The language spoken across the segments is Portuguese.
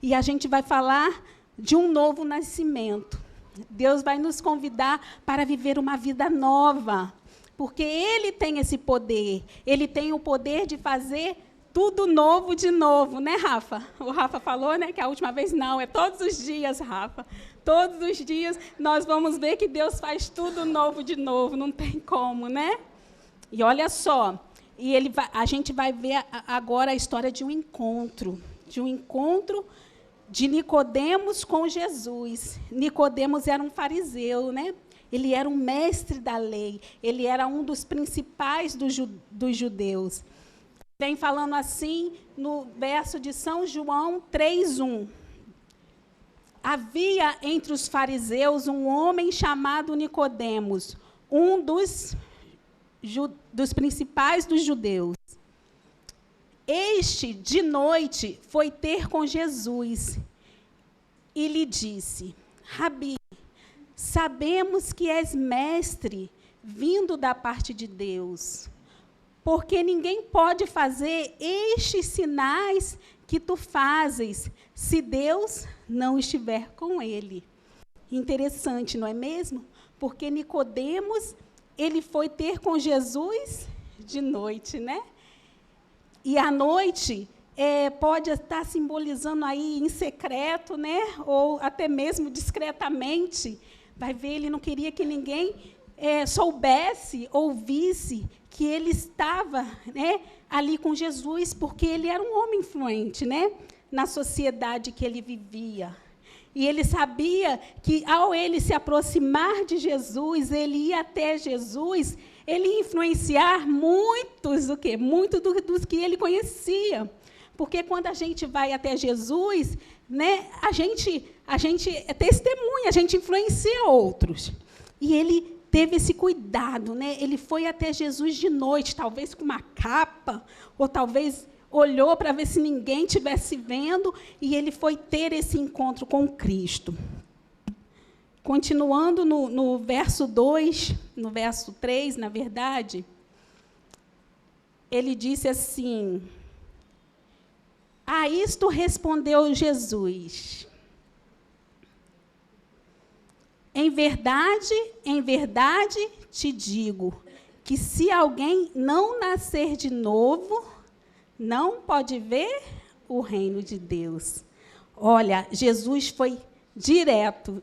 E a gente vai falar de um novo nascimento. Deus vai nos convidar para viver uma vida nova, porque Ele tem esse poder. Ele tem o poder de fazer tudo novo de novo, né, Rafa? O Rafa falou, né, que a última vez não, é todos os dias, Rafa. Todos os dias nós vamos ver que Deus faz tudo novo de novo, não tem como, né? E olha só, a gente vai ver agora a história de um encontro de Nicodemos com Jesus. Nicodemos era um fariseu, né? Ele era um mestre da lei, ele era um dos principais dos judeus. Vem falando assim no verso de São João 3:1. Havia entre os fariseus um homem chamado Nicodemos, um dos principais dos judeus. Este, de noite, foi ter com Jesus e lhe disse: Rabi, sabemos que és mestre, vindo da parte de Deus, porque ninguém pode fazer estes sinais que tu fazes, se Deus não estiver com ele. Interessante, não é mesmo? Porque Nicodemos, ele foi ter com Jesus de noite, né? E a noite pode estar simbolizando aí em secreto, né? Ou até mesmo discretamente. Vai ver, ele não queria que ninguém soubesse, ouvisse que ele estava, né, ali com Jesus, porque ele era um homem influente, né, na sociedade que ele vivia. E ele sabia que, ao ele se aproximar de Jesus, ele ir até Jesus, ele ia influenciar muitos, dos que ele conhecia. Porque quando a gente vai até Jesus, né, a gente é testemunha, a gente influencia outros. E ele teve esse cuidado, né? Ele foi até Jesus de noite, talvez com uma capa, ou talvez olhou para ver se ninguém estivesse vendo, e ele foi ter esse encontro com Cristo. Continuando no verso 2, no verso 3, na verdade, ele disse assim: a isto respondeu Jesus: em verdade te digo, que se alguém não nascer de novo, não pode ver o reino de Deus. Olha, Jesus foi direto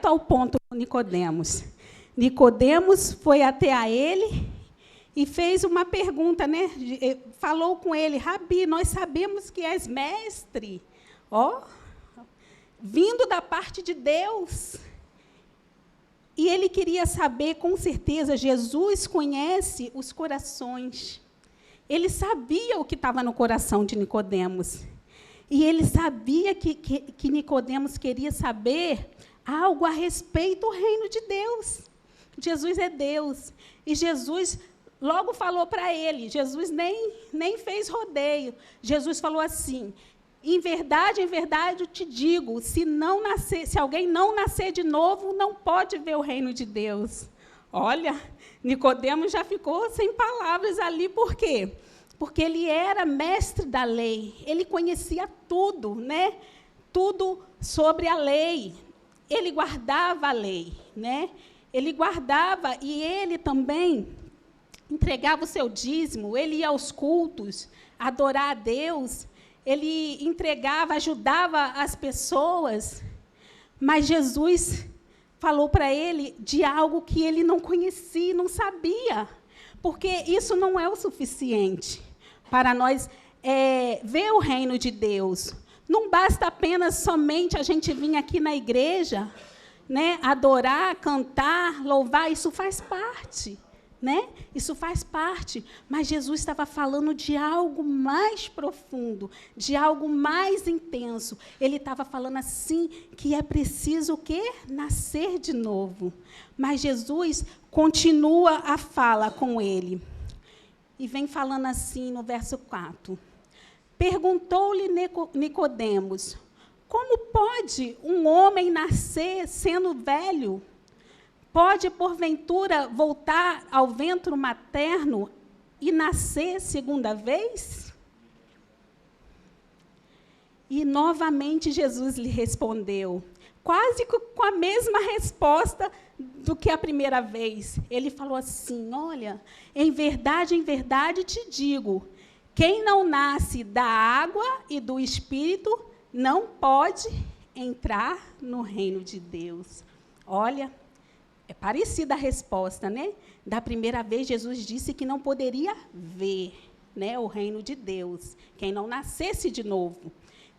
ao ponto com Nicodemos. Nicodemos foi até a ele e fez uma pergunta, né? Falou com ele: Rabi, nós sabemos que és mestre, vindo da parte de Deus. E ele queria saber, com certeza, Jesus conhece os corações. Ele sabia o que estava no coração de Nicodemos. E ele sabia que Nicodemos queria saber algo a respeito do reino de Deus. Jesus é Deus. E Jesus logo falou para ele, Jesus nem fez rodeio. Jesus falou assim: em verdade eu te digo, se alguém não nascer de novo, não pode ver o reino de Deus. Olha, Nicodemos já ficou sem palavras ali, por quê? Porque ele era mestre da lei, ele conhecia tudo, né? Tudo sobre a lei. Ele guardava a lei, né? Ele guardava, e ele também entregava o seu dízimo, ele ia aos cultos, adorar a Deus, ele entregava, ajudava as pessoas, mas Jesus falou para ele de algo que ele não conhecia, não sabia, porque isso não é o suficiente para nós ver o reino de Deus. Não basta apenas somente a gente vir aqui na igreja, né, adorar, cantar, louvar, isso faz parte. Né? Isso faz parte, mas Jesus estava falando de algo mais profundo, de algo mais intenso. Ele estava falando assim, que é preciso o quê? Nascer de novo. Mas Jesus continua a fala com ele. E vem falando assim no verso 4. Perguntou-lhe Nicodemos: como pode um homem nascer sendo velho? Pode, porventura, voltar ao ventre materno e nascer segunda vez? E, novamente, Jesus lhe respondeu, quase com a mesma resposta do que a primeira vez. Ele falou assim, olha, em verdade te digo, quem não nasce da água e do Espírito não pode entrar no reino de Deus. Olha, é parecida a resposta, né? Da primeira vez, Jesus disse que não poderia ver, né, o reino de Deus, quem não nascesse de novo.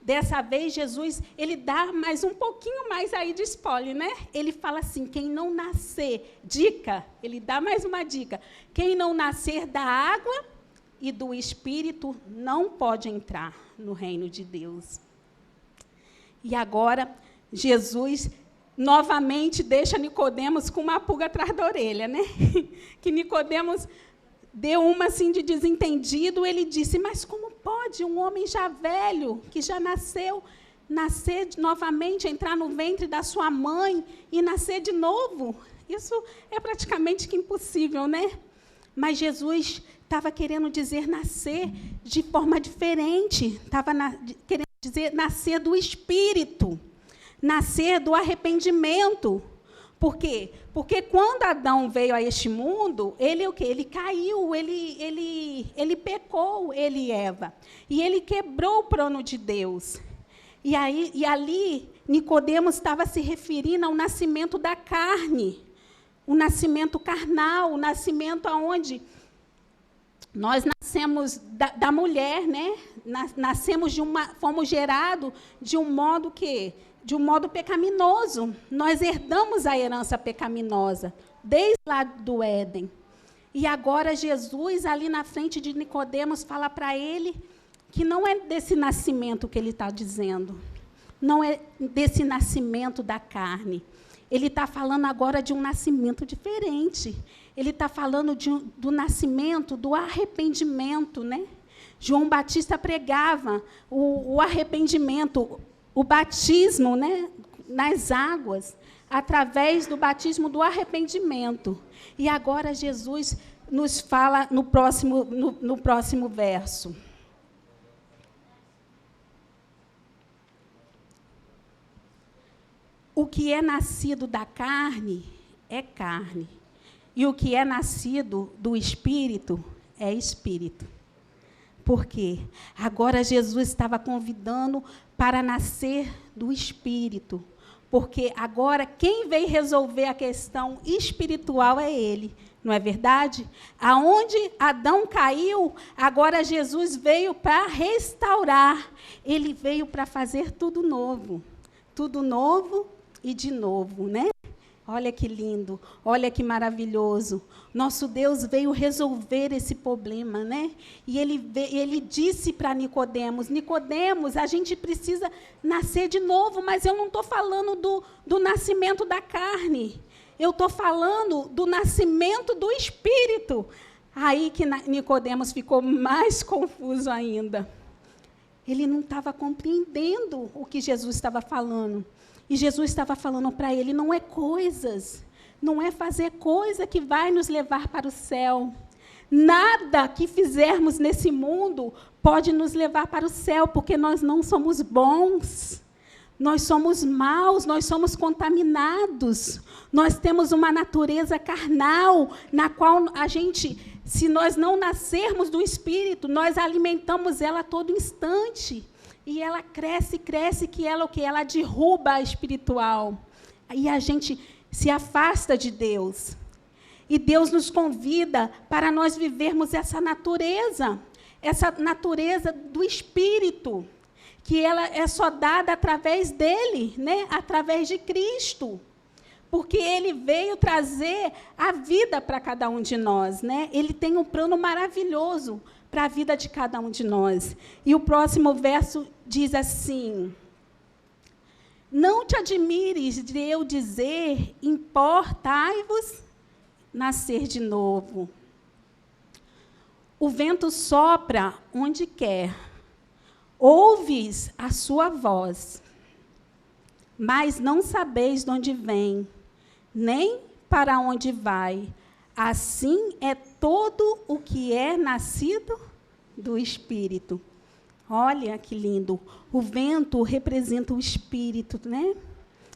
Dessa vez, Jesus, ele dá mais um pouquinho mais aí de spoiler, né? Ele fala assim, quem não nascer, dica, ele dá mais uma dica, quem não nascer da água e do Espírito não pode entrar no reino de Deus. E agora, Jesus novamente deixa Nicodemos com uma pulga atrás da orelha, né? Que Nicodemos deu uma assim de desentendido, ele disse, mas como pode um homem já velho, que já nascer novamente, entrar no ventre da sua mãe e nascer de novo? Isso é praticamente que impossível, né? Mas Jesus estava querendo dizer nascer de forma diferente, estava querendo dizer nascer do Espírito, nascer do arrependimento. Por quê? Porque quando Adão veio a este mundo, ele o quê? Ele caiu, ele pecou, ele e Eva. E ele quebrou o plano de Deus. E ali, Nicodemos estava se referindo ao nascimento da carne, o nascimento carnal, o nascimento aonde nós nascemos da mulher, né? Nascemos fomos gerados de um modo que de um modo pecaminoso. Nós herdamos a herança pecaminosa, desde lá do Éden. E agora Jesus, ali na frente de Nicodemos, fala para ele que não é desse nascimento que ele está dizendo. Não é desse nascimento da carne. Ele está falando agora de um nascimento diferente. Ele está falando do nascimento, do arrependimento, né? João Batista pregava o arrependimento, o batismo, né, nas águas, através do batismo do arrependimento. E agora Jesus nos fala no próximo verso. O que é nascido da carne é carne, e o que é nascido do Espírito é Espírito. Por quê? Agora Jesus estava convidando para nascer do Espírito, porque agora quem veio resolver a questão espiritual é Ele, não é verdade? Aonde Adão caiu, agora Jesus veio para restaurar, Ele veio para fazer tudo novo e de novo, né? Olha que lindo, olha que maravilhoso. Nosso Deus veio resolver esse problema, né? E ele disse para Nicodemos, Nicodemos, a gente precisa nascer de novo, mas eu não estou falando do nascimento da carne. Eu estou falando do nascimento do Espírito. Aí que Nicodemos ficou mais confuso ainda. Ele não estava compreendendo o que Jesus estava falando. E Jesus estava falando para ele, não é coisas, não é fazer coisa que vai nos levar para o céu. Nada que fizermos nesse mundo pode nos levar para o céu, porque nós não somos bons. Nós somos maus, nós somos contaminados. Nós temos uma natureza carnal, na qual a gente, se nós não nascermos do Espírito, nós alimentamos ela a todo instante. E ela cresce, que ela o quê? Ela derruba a espiritual. E a gente se afasta de Deus. E Deus nos convida para nós vivermos essa natureza do Espírito, que ela é só dada através dele, né? Através de Cristo. Porque ele veio trazer a vida para cada um de nós, né? Ele tem um plano maravilhoso para a vida de cada um de nós. E o próximo verso diz assim, não te admires de eu dizer, importai-vos nascer de novo. O vento sopra onde quer, ouves a sua voz, mas não sabeis de onde vem, nem para onde vai. Assim é todo o que é nascido do Espírito. Olha que lindo. O vento representa o Espírito, né?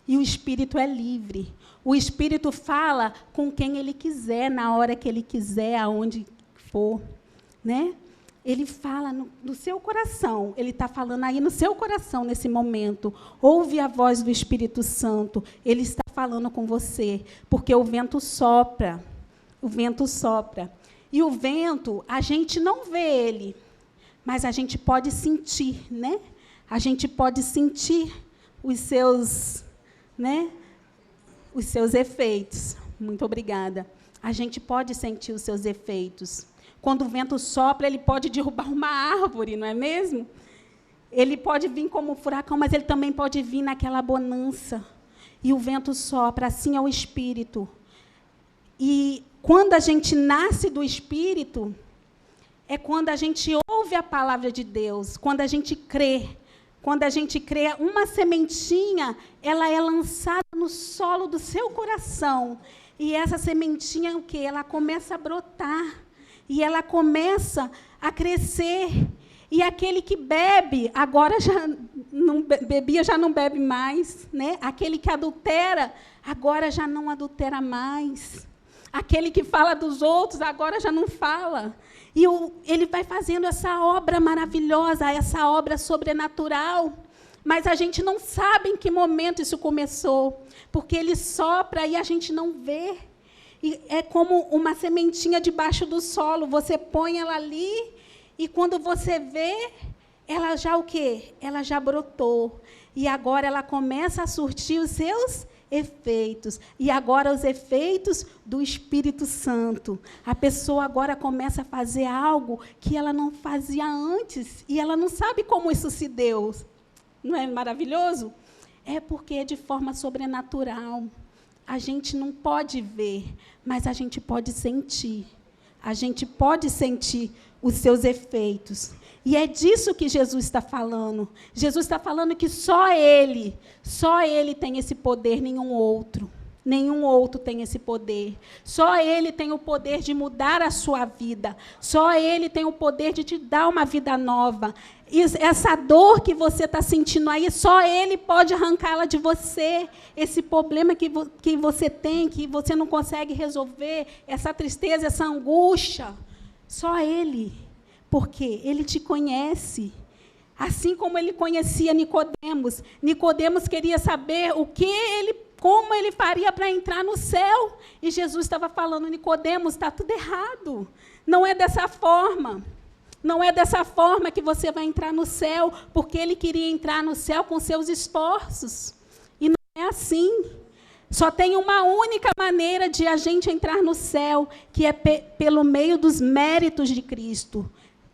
E o Espírito é livre. O Espírito fala com quem ele quiser, na hora que ele quiser, aonde for, né? Ele fala no seu coração. Ele está falando aí no seu coração, nesse momento. Ouve a voz do Espírito Santo. Ele está falando com você, porque o vento sopra. O vento sopra. E o vento, a gente não vê ele, mas a gente pode sentir, né? A gente pode sentir os seus, né? Os seus efeitos. Muito obrigada. A gente pode sentir os seus efeitos. Quando o vento sopra, ele pode derrubar uma árvore, não é mesmo? Ele pode vir como um furacão, mas ele também pode vir naquela bonança. E o vento sopra, assim é o Espírito. E quando a gente nasce do Espírito, é quando a gente ouve a palavra de Deus, quando a gente crê. Quando a gente crê, uma sementinha, ela é lançada no solo do seu coração. E essa sementinha, o quê? Ela começa a brotar. E ela começa a crescer. E aquele que bebe, agora já não bebia, já não bebe mais, né? Aquele que adultera, agora já não adultera mais. Aquele que fala dos outros, agora já não fala. E ele vai fazendo essa obra maravilhosa, essa obra sobrenatural. Mas a gente não sabe em que momento isso começou, porque ele sopra e a gente não vê. E é como uma sementinha debaixo do solo. Você põe ela ali e, quando você vê, ela já o quê? Ela já brotou. E agora ela começa a surtir os seus efeitos. E agora os efeitos do Espírito Santo. A pessoa agora começa a fazer algo que ela não fazia antes. E ela não sabe como isso se deu. Não é maravilhoso? É porque é de forma sobrenatural. A gente não pode ver, mas a gente pode sentir. A gente pode sentir os seus efeitos. E é disso que Jesus está falando. Jesus está falando que só Ele tem esse poder, nenhum outro. Nenhum outro tem esse poder. Só Ele tem o poder de mudar a sua vida. Só Ele tem o poder de te dar uma vida nova. E essa dor que você está sentindo aí, só Ele pode arrancá-la de você. Esse problema que você tem, que você não consegue resolver, essa tristeza, essa angústia, só Ele. Porque Ele te conhece. Assim como Ele conhecia Nicodemos. Nicodemos queria saber como ele faria para entrar no céu. E Jesus estava falando: Nicodemos, está tudo errado. Não é dessa forma. Não é dessa forma que você vai entrar no céu, porque ele queria entrar no céu com seus esforços. E não é assim. Só tem uma única maneira de a gente entrar no céu, que é pelo meio dos méritos de Cristo.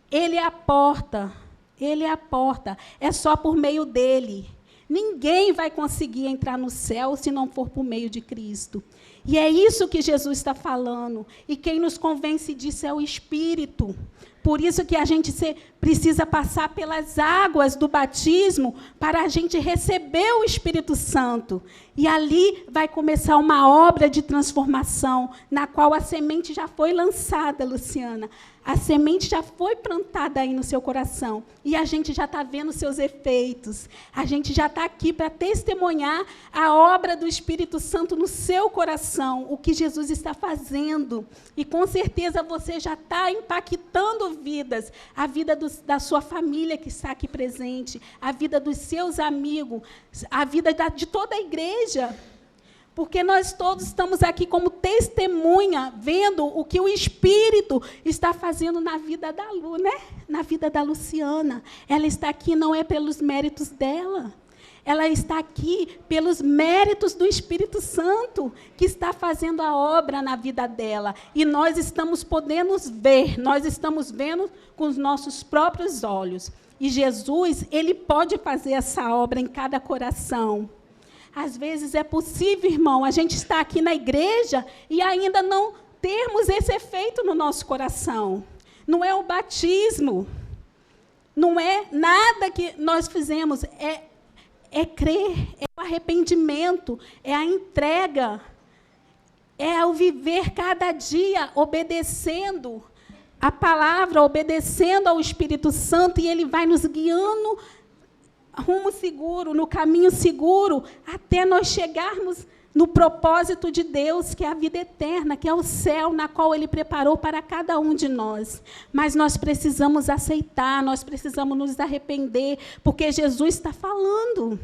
Ele é a porta. Ele é a porta. É só por meio dele. Ninguém vai conseguir entrar no céu se não for por meio de Cristo. E é isso que Jesus está falando. E quem nos convence disso é o Espírito. Por isso que a gente precisa passar pelas águas do batismo para a gente receber o Espírito Santo. E ali vai começar uma obra de transformação, na qual a semente já foi lançada, Luciana. A semente já foi plantada aí no seu coração. E a gente já está vendo seus efeitos. A gente já está aqui para testemunhar a obra do Espírito Santo no seu coração, o que Jesus está fazendo. E, com certeza, você já está impactando vidas. A vida da sua família que está aqui presente, a vida dos seus amigos, a vida de toda a igreja. Porque nós todos estamos aqui como testemunha, vendo o que o Espírito está fazendo na vida da Lu, né? Na vida da Luciana. Ela está aqui não é pelos méritos dela. Ela está aqui pelos méritos do Espírito Santo, que está fazendo a obra na vida dela. E nós estamos podendo ver, nós estamos vendo com os nossos próprios olhos. E Jesus, Ele pode fazer essa obra em cada coração. Às vezes é possível, irmão, a gente estar aqui na igreja e ainda não termos esse efeito no nosso coração. Não é o batismo, não é nada que nós fizemos, é crer, é o arrependimento, é a entrega, é o viver cada dia obedecendo a palavra, obedecendo ao Espírito Santo, e ele vai nos guiando rumo seguro, no caminho seguro, até nós chegarmos no propósito de Deus, que é a vida eterna, que é o céu, na qual Ele preparou para cada um de nós. Mas nós precisamos aceitar, nós precisamos nos arrepender, porque Jesus está falando.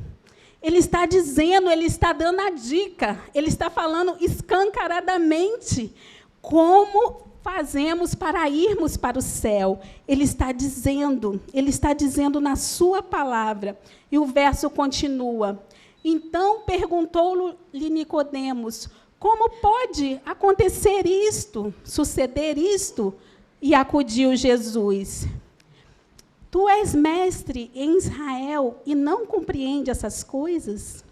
Ele está dizendo, Ele está dando a dica, Ele está falando escancaradamente como fazemos para irmos para o céu. Ele está dizendo na sua palavra. E o verso continua. Então perguntou-lhe Nicodemos: como pode acontecer isto, suceder isto? E acudiu Jesus: tu és mestre em Israel e não compreende essas coisas?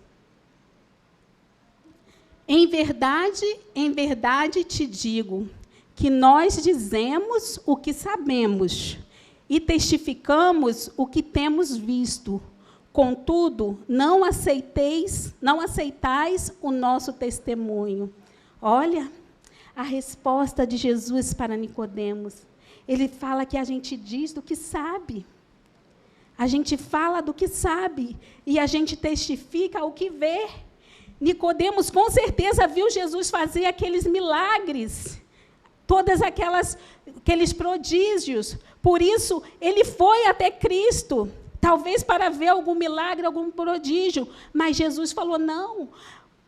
Em verdade te digo que nós dizemos o que sabemos e testificamos o que temos visto. Contudo, não aceitais o nosso testemunho. Olha a resposta de Jesus para Nicodemos. Ele fala que a gente diz do que sabe. A gente fala do que sabe e a gente testifica o que vê. Nicodemos com certeza viu Jesus fazer aqueles milagres, aqueles prodígios. Por isso, ele foi até Cristo, talvez para ver algum milagre, algum prodígio. Mas Jesus falou, não,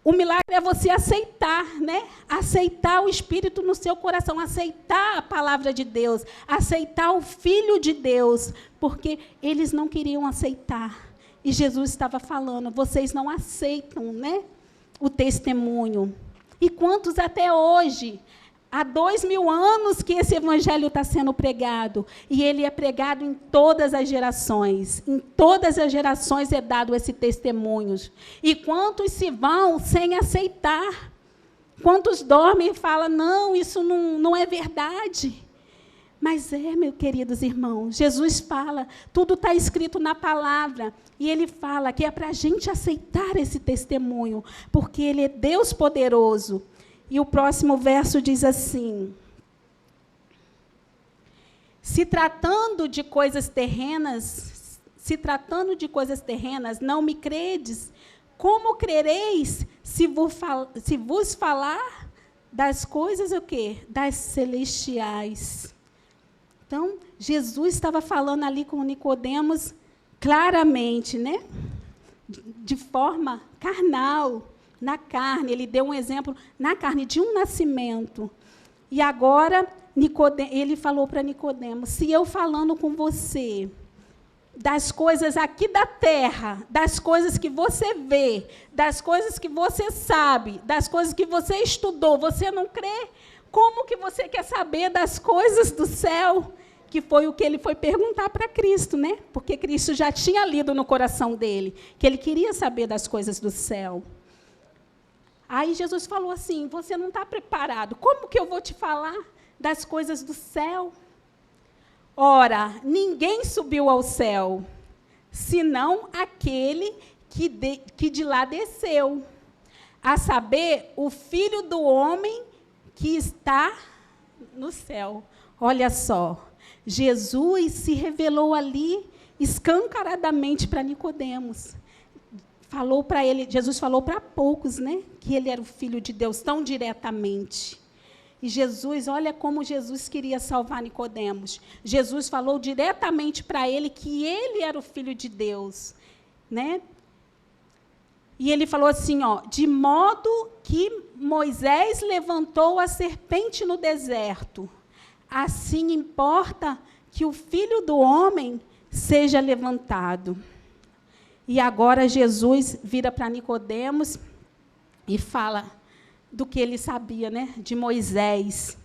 o milagre é você aceitar, né? Aceitar o Espírito no seu coração, aceitar a palavra de Deus, aceitar o Filho de Deus, porque eles não queriam aceitar. E Jesus estava falando, vocês não aceitam, né, o testemunho. E quantos até hoje? Há 2000 anos que esse evangelho está sendo pregado, e ele é pregado em todas as gerações. Em todas as gerações é dado esse testemunho. E quantos se vão sem aceitar? Quantos dormem e falam, não, isso não é verdade? Mas meus queridos irmãos, Jesus fala, tudo está escrito na palavra, e ele fala que é para a gente aceitar esse testemunho, porque ele é Deus poderoso. E o próximo verso diz assim: se tratando de coisas terrenas, não me credes, como crereis se vos falar das coisas o quê? Das celestiais. Então, Jesus estava falando ali com Nicodemos claramente, né? De forma carnal. Na carne, ele deu um exemplo na carne de um nascimento. E agora, ele falou para Nicodemos, se eu falando com você das coisas aqui da terra, das coisas que você vê, das coisas que você sabe, das coisas que você estudou, você não crê? Como que você quer saber das coisas do céu? Que foi o que ele foi perguntar para Cristo, né? Porque Cristo já tinha lido no coração dele, que ele queria saber das coisas do céu. Aí Jesus falou assim, você não está preparado, como que eu vou te falar das coisas do céu? Ora, ninguém subiu ao céu, senão aquele que de lá desceu, a saber, o Filho do Homem que está no céu. Olha só, Jesus se revelou ali escancaradamente para Nicodemos. Falou para ele, Jesus falou para poucos, né, que ele era o Filho de Deus, tão diretamente. E Jesus, olha como Jesus queria salvar Nicodemos. Jesus falou diretamente para ele que ele era o Filho de Deus, né? E ele falou assim, de modo que Moisés levantou a serpente no deserto, assim importa que o Filho do Homem seja levantado. E agora Jesus vira para Nicodemos e fala do que ele sabia, né, de Moisés,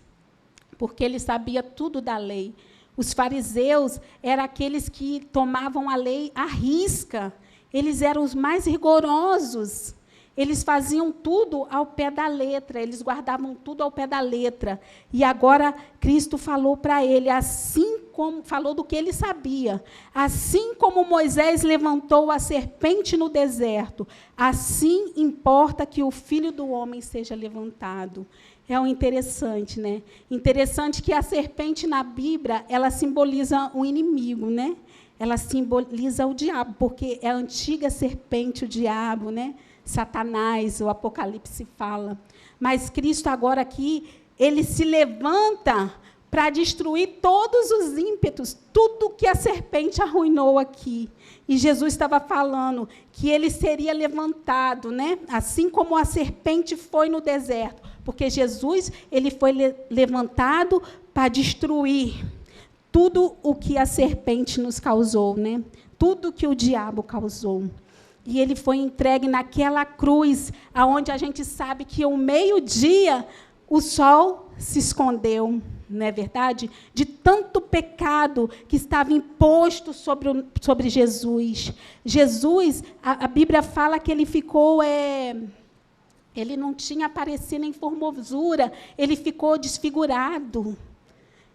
porque ele sabia tudo da lei. Os fariseus eram aqueles que tomavam a lei à risca, eles eram os mais rigorosos, eles faziam tudo ao pé da letra, eles guardavam tudo ao pé da letra. E agora Cristo falou para ele, assim como falou do que ele sabia, assim como Moisés levantou a serpente no deserto, assim importa que o Filho do Homem seja levantado. É um interessante, né? Interessante que a serpente na Bíblia, ela simboliza o inimigo, né? Ela simboliza o diabo, porque é a antiga serpente, o diabo, né? Satanás, o Apocalipse fala. Mas Cristo agora aqui, ele se levanta para destruir todos os ímpetos, tudo que a serpente arruinou aqui. E Jesus estava falando que ele seria levantado, né? Assim como a serpente foi no deserto, porque Jesus ele foi levantado para destruir tudo o que a serpente nos causou, né? Tudo que o diabo causou. E ele foi entregue naquela cruz, aonde a gente sabe que ao meio-dia o sol se escondeu, não é verdade? De tanto pecado que estava imposto sobre Jesus. Jesus, a Bíblia fala que ele ficou... ele não tinha aparecido em formosura, ele ficou desfigurado.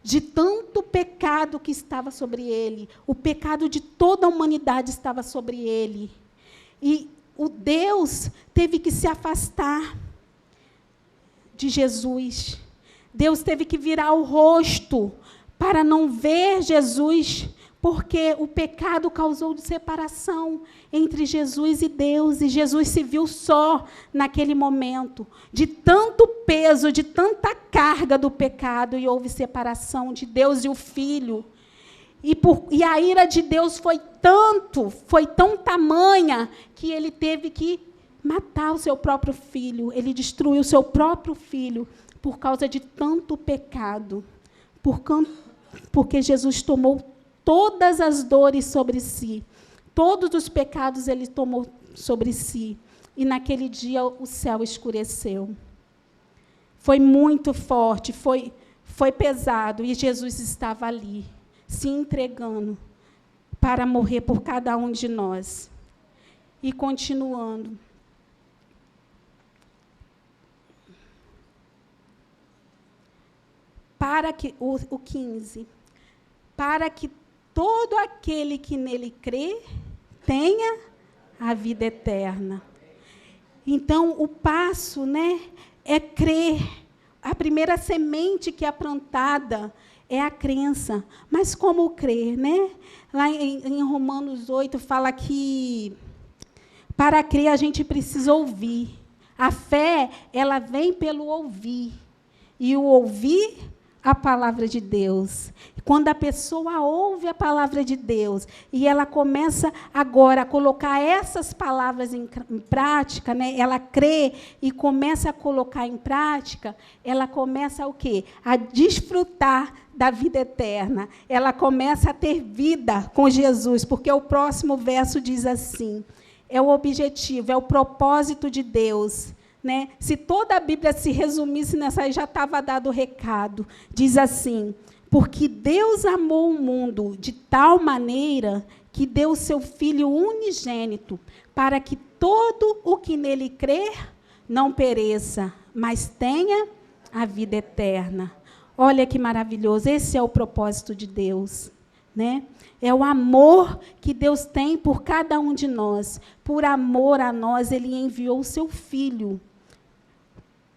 De tanto pecado que estava sobre ele. O pecado de toda a humanidade estava sobre ele. E o Deus teve que se afastar de Jesus. Deus teve que virar o rosto para não ver Jesus, porque o pecado causou separação entre Jesus e Deus, e Jesus se viu só naquele momento, de tanto peso, de tanta carga do pecado, e houve separação de Deus e o Filho. E a ira de Deus foi tão tamanha, que ele teve que matar o seu próprio filho. Ele destruiu o seu próprio filho por causa de tanto pecado. Porque Jesus tomou todas as dores sobre si. Todos os pecados ele tomou sobre si. E naquele dia o céu escureceu. Foi muito forte, foi pesado. E Jesus estava ali, se entregando para morrer por cada um de nós. E continuando. Para que, o 15, para que todo aquele que nele crê tenha a vida eterna. Então, o passo, né, é crer. A primeira semente que é plantada é a crença. Mas como crer, né? Lá em Romanos 8 fala que para crer a gente precisa ouvir. A fé, ela vem pelo ouvir. E o ouvir a palavra de Deus. Quando a pessoa ouve a palavra de Deus e ela começa agora a colocar essas palavras em prática, né? Ela crê e começa a colocar em prática, ela começa o quê? A desfrutar da vida eterna. Ela começa a ter vida com Jesus, porque o próximo verso diz assim: é o objetivo, é o propósito de Deus. Né? Se toda a Bíblia se resumisse nessa aí, já estava dado o recado. Diz assim: porque Deus amou o mundo de tal maneira que deu o seu Filho unigênito, para que todo o que nele crer não pereça, mas tenha a vida eterna. Olha que maravilhoso, esse é o propósito de Deus. Né? É o amor que Deus tem por cada um de nós. Por amor a nós, ele enviou o seu Filho,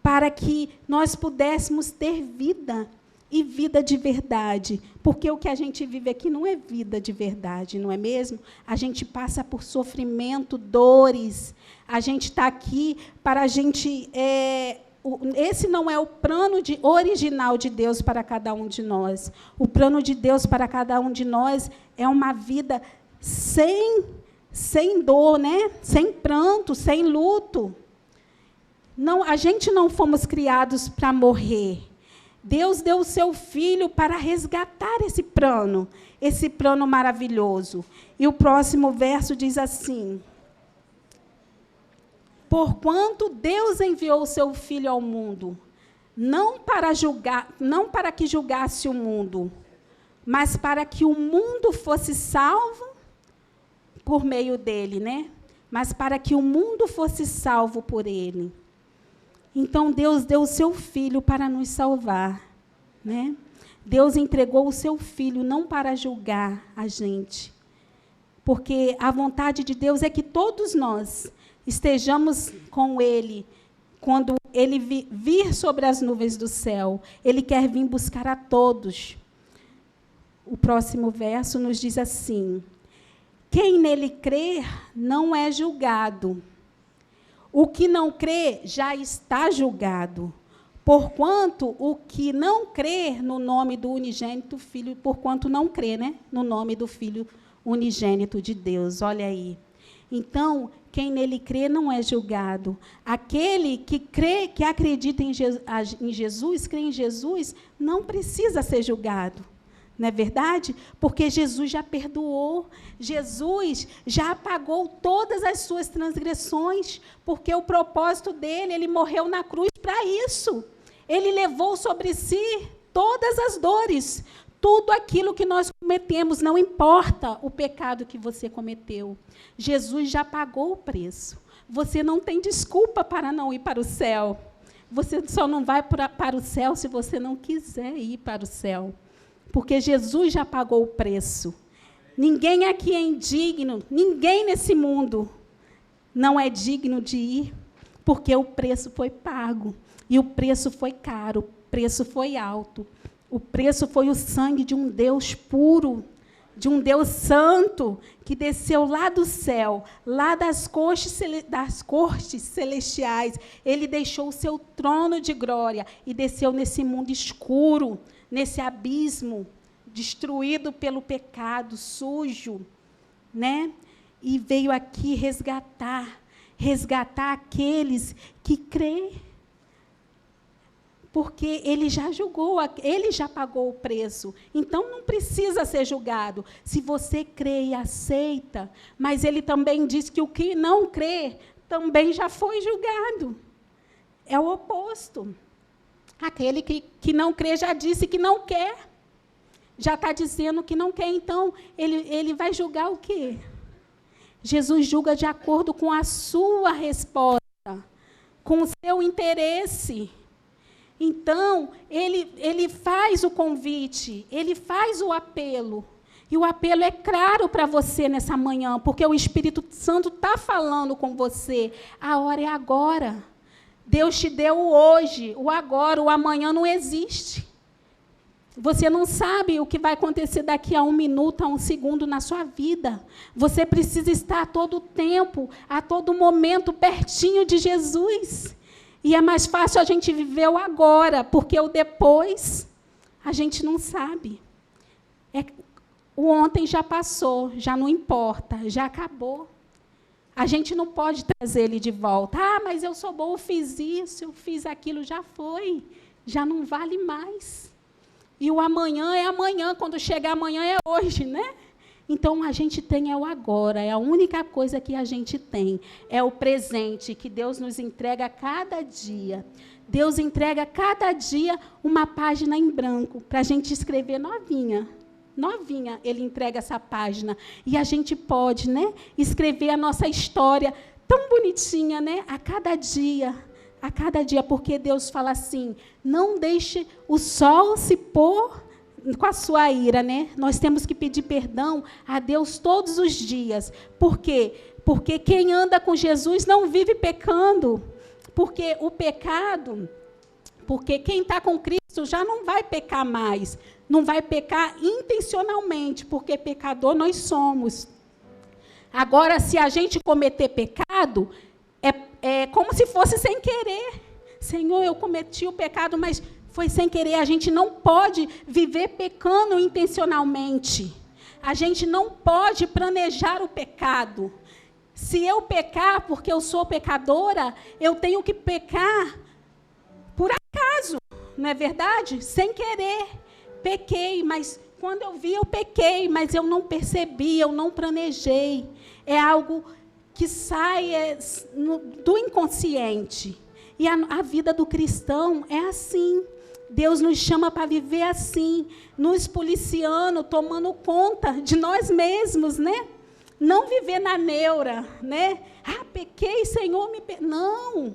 para que nós pudéssemos ter vida, e vida de verdade. Porque o que a gente vive aqui não é vida de verdade, não é mesmo? A gente passa por sofrimento, dores. A gente está aqui para a gente... esse não é o plano original de Deus para cada um de nós. O plano de Deus para cada um de nós é uma vida sem dor, né? Sem pranto, sem luto. Não, a gente não fomos criados para morrer. Deus deu o seu Filho para resgatar esse plano maravilhoso. E o próximo verso diz assim: porquanto Deus enviou o seu Filho ao mundo, não para que julgasse o mundo, mas para que o mundo fosse salvo por meio dele, né? Mas para que o mundo fosse salvo por ele. Então, Deus deu o seu Filho para nos salvar. Né? Deus entregou o seu Filho não para julgar a gente. Porque a vontade de Deus é que todos nós estejamos com ele, quando ele vir sobre as nuvens do céu, ele quer vir buscar a todos. O próximo verso nos diz assim: quem nele crer não é julgado. O que não crê já está julgado, porquanto o que não crer no nome do unigênito Filho, porquanto não crê, né, no nome do Filho unigênito de Deus. Olha aí. Então, quem nele crê não é julgado. Aquele que crê, que acredita em Jesus, crê em Jesus, não precisa ser julgado. Não é verdade? Porque Jesus já perdoou, Jesus já apagou todas as suas transgressões, porque o propósito dele, ele morreu na cruz para isso. Ele levou sobre si todas as dores, tudo aquilo que nós cometemos, não importa o pecado que você cometeu. Jesus já pagou o preço. Você não tem desculpa para não ir para o céu. Você só não vai para o céu se você não quiser ir para o céu. Porque Jesus já pagou o preço. Ninguém aqui é indigno, ninguém nesse mundo não é digno de ir, porque o preço foi pago. E o preço foi caro, o preço foi alto. O preço foi o sangue de um Deus puro, de um Deus santo, que desceu lá do céu, lá das cortes celestiais. Ele deixou o seu trono de glória e desceu nesse mundo escuro, nesse abismo, destruído pelo pecado, sujo, né? E veio aqui resgatar aqueles que creem. Porque ele já julgou, ele já pagou o preço. Então, não precisa ser julgado. Se você crê e aceita, mas ele também diz que o que não crê também já foi julgado. É o oposto. Aquele que não crê já disse que não quer. Já está dizendo que não quer. Então, ele vai julgar o quê? Jesus julga de acordo com a sua resposta, com o seu interesse. Então, ele faz o convite, ele faz o apelo. E o apelo é claro para você nessa manhã, porque o Espírito Santo está falando com você. A hora é agora. Deus te deu o hoje, o agora, o amanhã não existe. Você não sabe o que vai acontecer daqui a 1 minuto, a 1 segundo na sua vida. Você precisa estar a todo tempo, a todo momento, pertinho de Jesus. E é mais fácil a gente viver o agora, porque o depois a gente não sabe. O ontem já passou, já não importa, já acabou. A gente não pode trazer ele de volta. Ah, mas eu sou boa, eu fiz isso, eu fiz aquilo, já foi. Já não vale mais. E o amanhã é amanhã, quando chegar amanhã é hoje, né? Então, a gente tem o agora, é a única coisa que a gente tem. É o presente que Deus nos entrega a cada dia. Deus entrega a cada dia uma página em branco, para a gente escrever novinha. Novinha, ele entrega essa página. E a gente pode, né, escrever a nossa história tão bonitinha, né, a cada dia, porque Deus fala assim: não deixe o sol se pôr com a sua ira, né? Nós temos que pedir perdão a Deus todos os dias. Por quê? Porque quem anda com Jesus não vive pecando. Porque quem está com Cristo já não vai pecar mais. Não vai pecar intencionalmente, porque pecador nós somos. Agora, se a gente cometer pecado, é como se fosse sem querer. Senhor, eu cometi o pecado, mas foi sem querer. A gente não pode viver pecando intencionalmente. A gente não pode planejar o pecado. Se eu pecar porque eu sou pecadora, eu tenho que pecar por acaso, não é verdade? Sem querer. Pequei, mas quando eu vi, eu pequei, mas eu não percebi, eu não planejei. É algo que sai do inconsciente. E a vida do cristão é assim. Deus nos chama para viver assim, nos policiando, tomando conta de nós mesmos, né? Não viver na neura, né? Ah, pequei, Senhor, Não.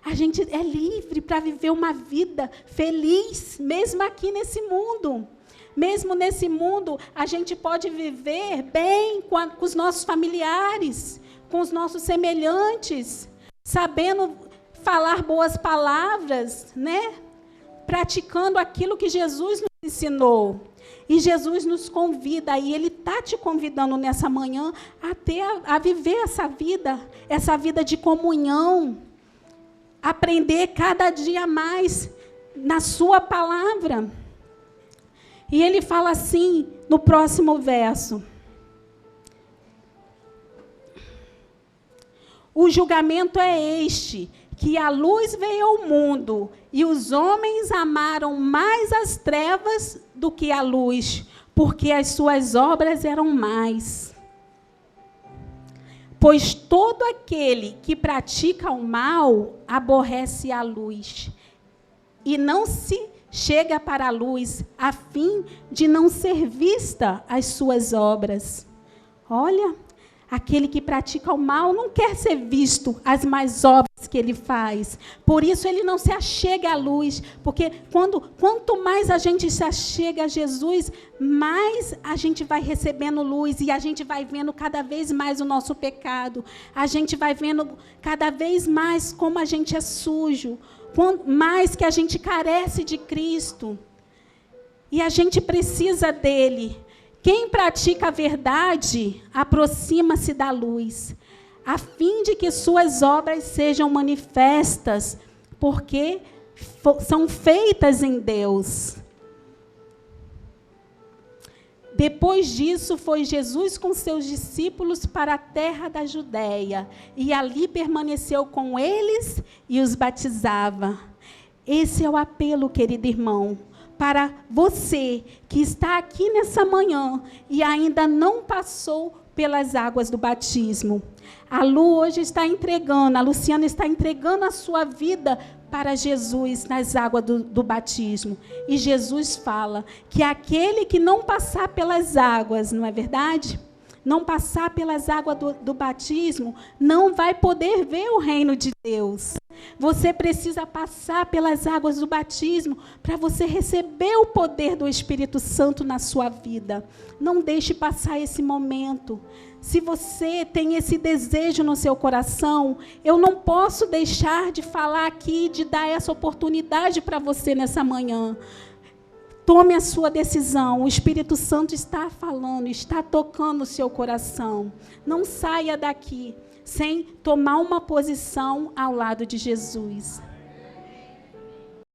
A gente é livre para viver uma vida feliz, mesmo aqui nesse mundo. Mesmo nesse mundo, a gente pode viver bem com os nossos familiares, com os nossos semelhantes, sabendo falar boas palavras, né? Praticando aquilo que Jesus nos ensinou. E Jesus nos convida, e Ele está te convidando nessa manhã a viver essa vida de comunhão, aprender cada dia mais na sua palavra. E Ele fala assim, no próximo verso: o julgamento é este, que a luz veio ao mundo, e os homens amaram mais as trevas do que a luz, porque as suas obras eram más. Pois todo aquele que pratica o mal aborrece a luz, e não se chega para a luz, a fim de não ser vista as suas obras. Olha, aquele que pratica o mal não quer ser visto as más obras que ele faz. Por isso ele não se achega à luz, porque quanto mais a gente se achega a Jesus, mais a gente vai recebendo luz, e a gente vai vendo cada vez mais o nosso pecado. A gente vai vendo cada vez mais como a gente é sujo, mais que a gente carece de Cristo. E a gente precisa dele. Quem pratica a verdade aproxima-se da luz, a fim de que suas obras sejam manifestas, porque são feitas em Deus. Depois disso, foi Jesus com seus discípulos para a terra da Judéia, e ali permaneceu com eles e os batizava. Esse é o apelo, querido irmão, para você que está aqui nessa manhã e ainda não passou pelas águas do batismo. A Lu hoje está entregando, a Luciana está entregando a sua vida para Jesus nas águas do batismo. E Jesus fala que aquele que não passar pelas águas, não é verdade? Não passar pelas águas do batismo, não vai poder ver o reino de Deus. Você precisa passar pelas águas do batismo para você receber o poder do Espírito Santo na sua vida. Não deixe passar esse momento. Se você tem esse desejo no seu coração, eu não posso deixar de falar aqui, de dar essa oportunidade para você nessa manhã. Tome a sua decisão. O Espírito Santo está falando, está tocando o seu coração. Não saia daqui sem tomar uma posição ao lado de Jesus.